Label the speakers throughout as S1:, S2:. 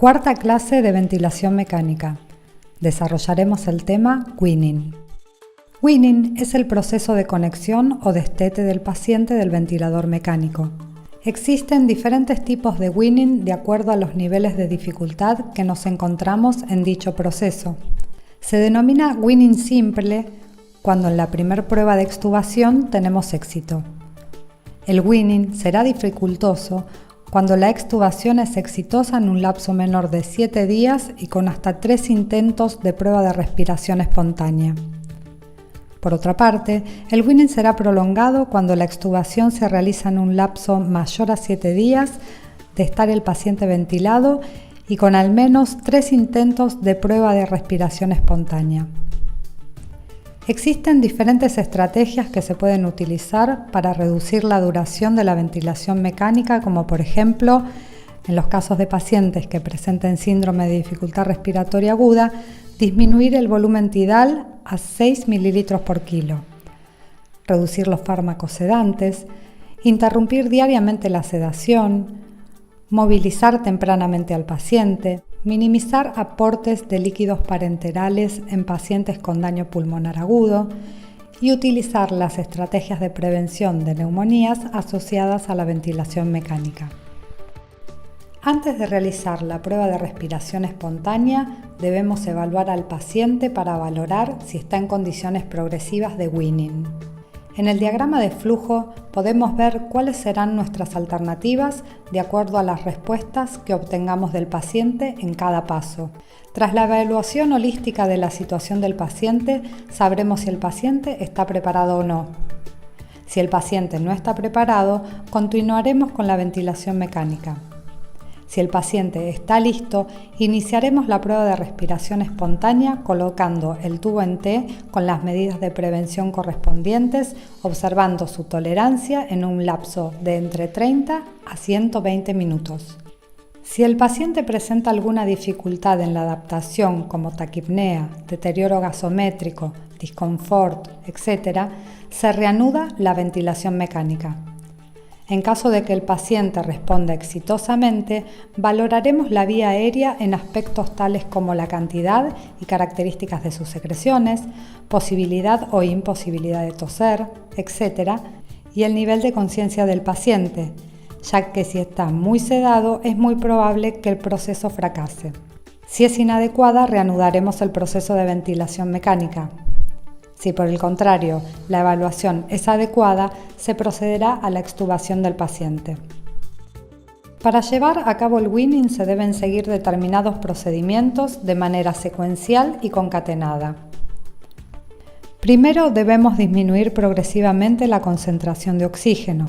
S1: Cuarta clase de ventilación mecánica. Desarrollaremos el tema weaning. Weaning es el proceso de conexión o destete del paciente del ventilador mecánico. Existen diferentes tipos de weaning de acuerdo a los niveles de dificultad que nos encontramos en dicho proceso. Se denomina weaning simple cuando en la primera prueba de extubación tenemos éxito. El weaning será dificultoso cuando la extubación es exitosa en un lapso menor de 7 días y con hasta 3 intentos de prueba de respiración espontánea. Por otra parte, el weaning será prolongado cuando la extubación se realiza en un lapso mayor a 7 días de estar el paciente ventilado y con al menos 3 intentos de prueba de respiración espontánea. Existen diferentes estrategias que se pueden utilizar para reducir la duración de la ventilación mecánica, como por ejemplo, en los casos de pacientes que presenten síndrome de dificultad respiratoria aguda, disminuir el volumen tidal a 6 ml por kilo, reducir los fármacos sedantes, interrumpir diariamente la sedación, movilizar tempranamente al paciente, minimizar aportes de líquidos parenterales en pacientes con daño pulmonar agudo y utilizar las estrategias de prevención de neumonías asociadas a la ventilación mecánica. Antes de realizar la prueba de respiración espontánea, debemos evaluar al paciente para valorar si está en condiciones progresivas de weaning. En el diagrama de flujo podemos ver cuáles serán nuestras alternativas de acuerdo a las respuestas que obtengamos del paciente en cada paso. Tras la evaluación holística de la situación del paciente, sabremos si el paciente está preparado o no. Si el paciente no está preparado, continuaremos con la ventilación mecánica. Si el paciente está listo, iniciaremos la prueba de respiración espontánea colocando el tubo en T con las medidas de prevención correspondientes, observando su tolerancia en un lapso de entre 30 a 120 minutos. Si el paciente presenta alguna dificultad en la adaptación como taquipnea, deterioro gasométrico, disconfort, etc., se reanuda la ventilación mecánica. En caso de que el paciente responda exitosamente, valoraremos la vía aérea en aspectos tales como la cantidad y características de sus secreciones, posibilidad o imposibilidad de toser, etc., y el nivel de conciencia del paciente, ya que si está muy sedado es muy probable que el proceso fracase. Si es inadecuada, reanudaremos el proceso de ventilación mecánica. Si por el contrario la evaluación es adecuada, se procederá a la extubación del paciente. Para llevar a cabo el weaning se deben seguir determinados procedimientos de manera secuencial y concatenada. Primero debemos disminuir progresivamente la concentración de oxígeno.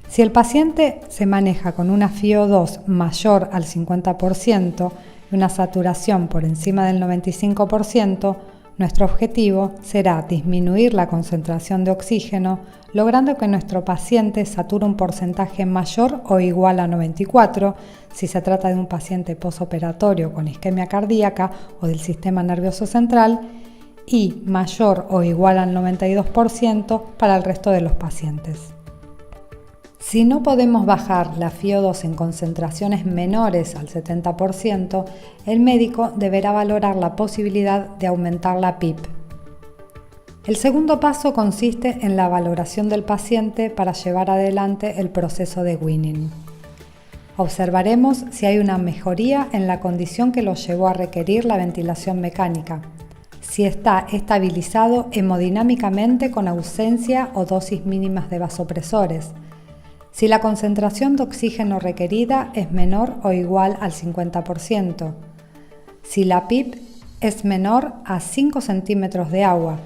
S1: Si el paciente se maneja con una FiO2 mayor al 50% y una saturación por encima del 95%, nuestro objetivo será disminuir la concentración de oxígeno, logrando que nuestro paciente sature un porcentaje mayor o igual a 94, si se trata de un paciente posoperatorio con isquemia cardíaca o del sistema nervioso central, y mayor o igual al 92% para el resto de los pacientes. Si no podemos bajar la FiO2 en concentraciones menores al 70%, el médico deberá valorar la posibilidad de aumentar la PIP. El segundo paso consiste en la valoración del paciente para llevar adelante el proceso de weaning. Observaremos si hay una mejoría en la condición que lo llevó a requerir la ventilación mecánica, si está estabilizado hemodinámicamente con ausencia o dosis mínimas de vasopresores, si la concentración de oxígeno requerida es menor o igual al 50%, si la PIP es menor a 5 centímetros de agua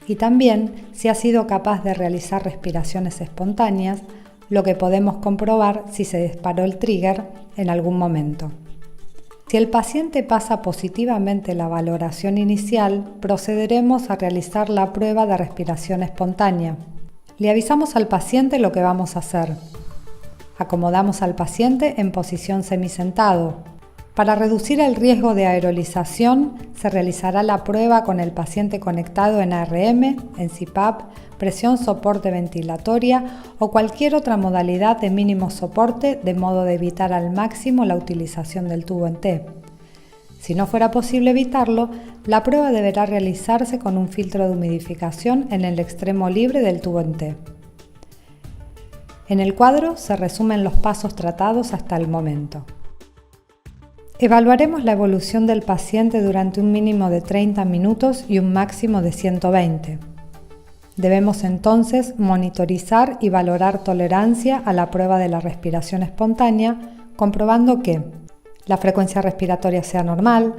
S1: y también si ha sido capaz de realizar respiraciones espontáneas, lo que podemos comprobar si se disparó el trigger en algún momento. Si el paciente pasa positivamente la valoración inicial, procederemos a realizar la prueba de respiración espontánea. Le avisamos al paciente lo que vamos a hacer. Acomodamos al paciente en posición semisentado. Para reducir el riesgo de aerolización, se realizará la prueba con el paciente conectado en ARM, en CPAP, presión soporte ventilatoria o cualquier otra modalidad de mínimo soporte, de modo de evitar al máximo la utilización del tubo en T. Si no fuera posible evitarlo, la prueba deberá realizarse con un filtro de humidificación en el extremo libre del tubo en T. En el cuadro se resumen los pasos tratados hasta el momento. Evaluaremos la evolución del paciente durante un mínimo de 30 minutos y un máximo de 120. Debemos entonces monitorizar y valorar tolerancia a la prueba de la respiración espontánea, comprobando que la frecuencia respiratoria sea normal,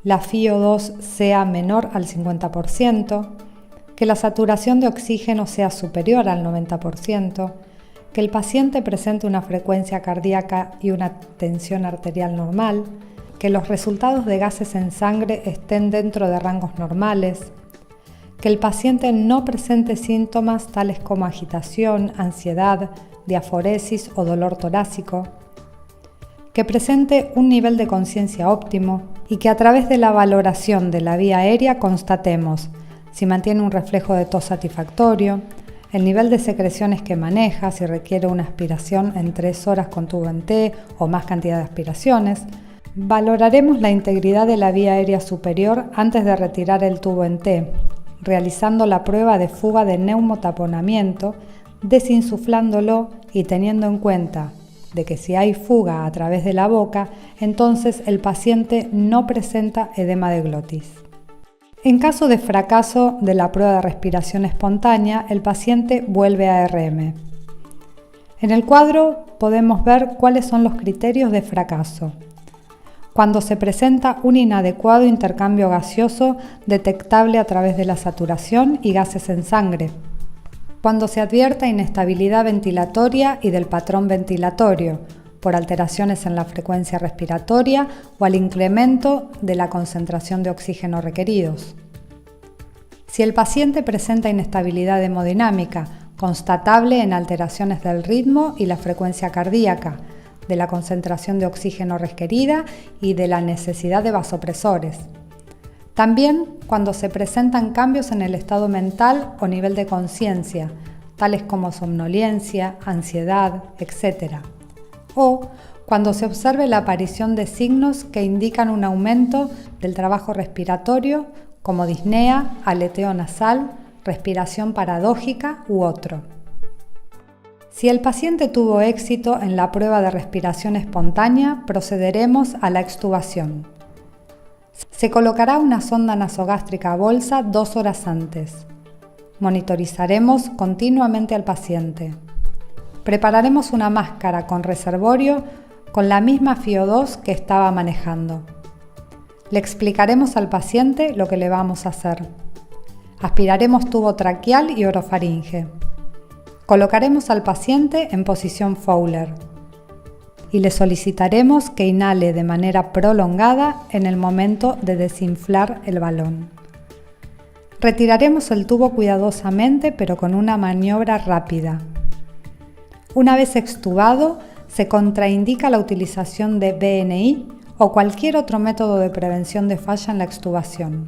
S1: la FiO2 sea menor al 50%, que la saturación de oxígeno sea superior al 90%, que el paciente presente una frecuencia cardíaca y una tensión arterial normal, que los resultados de gases en sangre estén dentro de rangos normales, que el paciente no presente síntomas tales como agitación, ansiedad, diaforesis o dolor torácico, que presente un nivel de conciencia óptimo y que a través de la valoración de la vía aérea constatemos si mantiene un reflejo de tos satisfactorio, el nivel de secreciones que maneja, si requiere una aspiración en 3 horas con tubo en T o más cantidad de aspiraciones. Valoraremos la integridad de la vía aérea superior antes de retirar el tubo en T, realizando la prueba de fuga de neumotaponamiento, desinsuflándolo y teniendo en cuenta de que si hay fuga a través de la boca, entonces el paciente no presenta edema de glotis. En caso de fracaso de la prueba de respiración espontánea, el paciente vuelve a ARM. En el cuadro podemos ver cuáles son los criterios de fracaso. Cuando se presenta un inadecuado intercambio gaseoso detectable a través de la saturación y gases en sangre. Cuando se advierta inestabilidad ventilatoria y del patrón ventilatorio, por alteraciones en la frecuencia respiratoria o al incremento de la concentración de oxígeno requeridos. Si el paciente presenta inestabilidad hemodinámica, constatable en alteraciones del ritmo y la frecuencia cardíaca, de la concentración de oxígeno requerida y de la necesidad de vasopresores. También cuando se presentan cambios en el estado mental o nivel de conciencia, tales como somnolencia, ansiedad, etc. O cuando se observe la aparición de signos que indican un aumento del trabajo respiratorio, como disnea, aleteo nasal, respiración paradójica u otro. Si el paciente tuvo éxito en la prueba de respiración espontánea, procederemos a la extubación. Se colocará una sonda nasogástrica a bolsa 2 horas antes. Monitorizaremos continuamente al paciente. Prepararemos una máscara con reservorio con la misma FiO2 que estaba manejando. Le explicaremos al paciente lo que le vamos a hacer. Aspiraremos tubo traqueal y orofaringe. Colocaremos al paciente en posición Fowler y le solicitaremos que inhale de manera prolongada en el momento de desinflar el balón. Retiraremos el tubo cuidadosamente, pero con una maniobra rápida. Una vez extubado, se contraindica la utilización de BNI o cualquier otro método de prevención de falla en la extubación.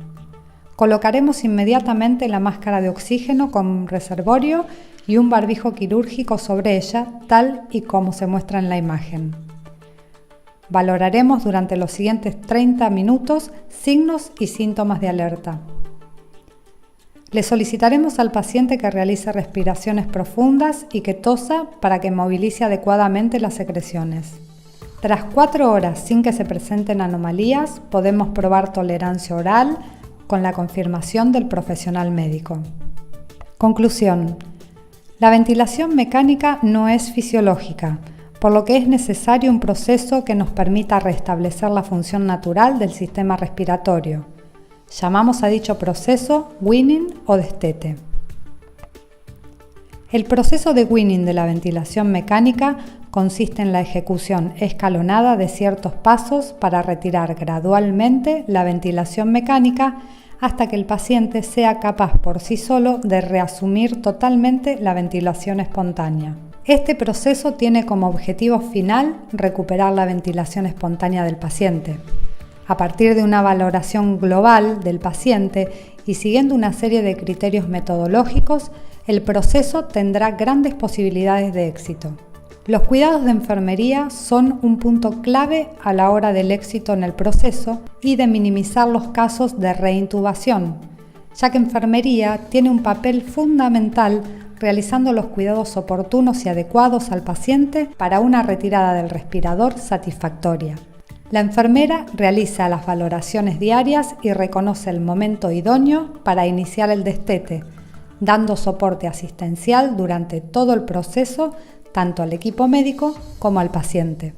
S1: Colocaremos inmediatamente la máscara de oxígeno con reservorio y un barbijo quirúrgico sobre ella, tal y como se muestra en la imagen. Valoraremos durante los siguientes 30 minutos signos y síntomas de alerta. Le solicitaremos al paciente que realice respiraciones profundas y que tosa para que movilice adecuadamente las secreciones. Tras 4 horas sin que se presenten anomalías, podemos probar tolerancia oral con la confirmación del profesional médico. Conclusión. La ventilación mecánica no es fisiológica, por lo que es necesario un proceso que nos permita restablecer la función natural del sistema respiratorio. Llamamos a dicho proceso weaning o destete. El proceso de weaning de la ventilación mecánica consiste en la ejecución escalonada de ciertos pasos para retirar gradualmente la ventilación mecánica hasta que el paciente sea capaz por sí solo de reasumir totalmente la ventilación espontánea. Este proceso tiene como objetivo final recuperar la ventilación espontánea del paciente. A partir de una valoración global del paciente y siguiendo una serie de criterios metodológicos, el proceso tendrá grandes posibilidades de éxito. Los cuidados de enfermería son un punto clave a la hora del éxito en el proceso y de minimizar los casos de reintubación, ya que enfermería tiene un papel fundamental realizando los cuidados oportunos y adecuados al paciente para una retirada del respirador satisfactoria. La enfermera realiza las valoraciones diarias y reconoce el momento idóneo para iniciar el destete, dando soporte asistencial durante todo el proceso, tanto al equipo médico como al paciente.